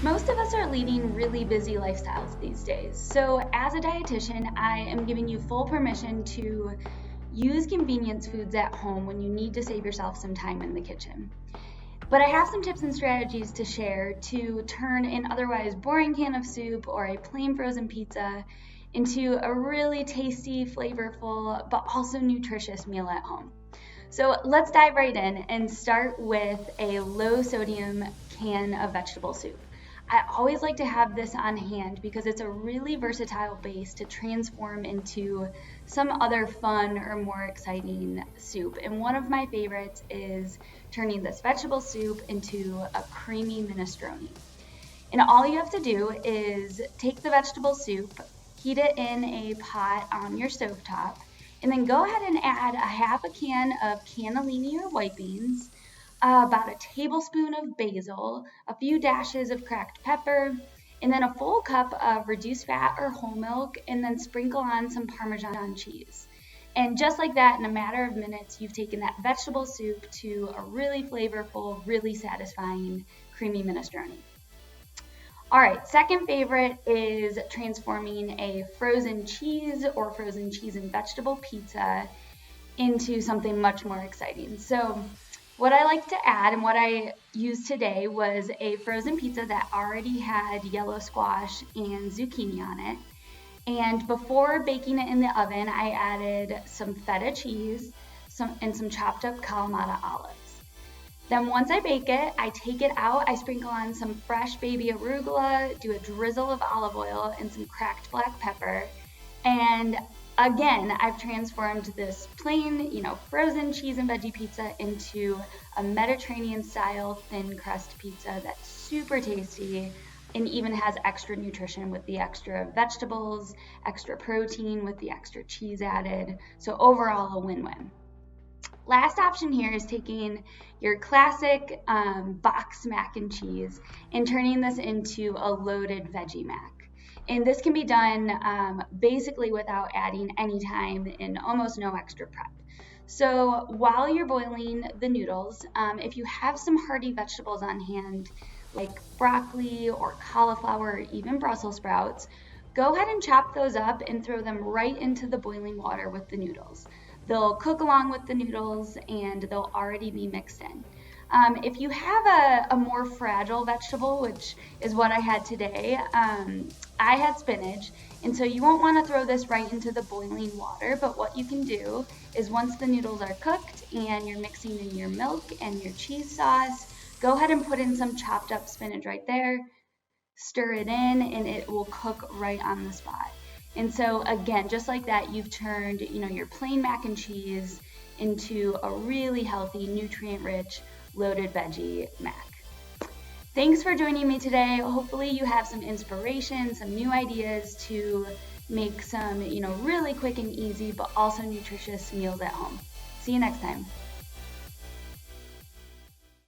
Most of us are leading really busy lifestyles these days. So, as a dietitian, I am giving you full permission to use convenience foods at home when you need to save yourself some time in the kitchen. But I have some tips and strategies to share to turn an otherwise boring can of soup or a plain frozen pizza into a really tasty, flavorful, but also nutritious meal at home. So let's dive right in and start with a low sodium can of vegetable soup. I always like to have this on hand because it's a really versatile base to transform into some other fun or more exciting soup. And one of my favorites is turning this vegetable soup into a creamy minestrone. And all you have to do is take the vegetable soup, heat it in a pot on your stovetop, and then go ahead and add a half a can of cannellini or white beans, about a tablespoon of basil, a few dashes of cracked pepper, and then a full cup of reduced fat or whole milk, and then sprinkle on some Parmesan cheese. And just like that, in a matter of minutes, you've taken that vegetable soup to a really flavorful, really satisfying, creamy minestrone. All right, second favorite is transforming a frozen cheese or frozen cheese and vegetable pizza into something much more exciting. So what I like to add and what I used today was a frozen pizza that already had yellow squash and zucchini on it. And before baking it in the oven, I added some feta cheese and some chopped up Kalamata olives. Then once I bake it, I take it out, I sprinkle on some fresh baby arugula, do a drizzle of olive oil and some cracked black pepper. And again, I've transformed this plain, frozen cheese and veggie pizza into a Mediterranean style thin crust pizza that's super tasty and even has extra nutrition with the extra vegetables, extra protein with the extra cheese added. So overall, a win-win. Last option here is taking your classic box mac and cheese and turning this into a loaded veggie mac. And this can be done basically without adding any time and almost no extra prep. So while you're boiling the noodles, if you have some hearty vegetables on hand, like broccoli or cauliflower or even Brussels sprouts, go ahead and chop those up and throw them right into the boiling water with the noodles. They'll cook along with the noodles and they'll already be mixed in. If you have a more fragile vegetable, which is what I had today, I had spinach, and so you won't want to throw this right into the boiling water, but what you can do is once the noodles are cooked and you're mixing in your milk and your cheese sauce, go ahead and put in some chopped up spinach right there, stir it in, and it will cook right on the spot. And so again, just like that, you've turned, your plain mac and cheese into a really healthy, nutrient-rich, loaded veggie mac. Thanks for joining me today. Hopefully you have some inspiration, some new ideas to make some, really quick and easy, but also nutritious meals at home. See you next time.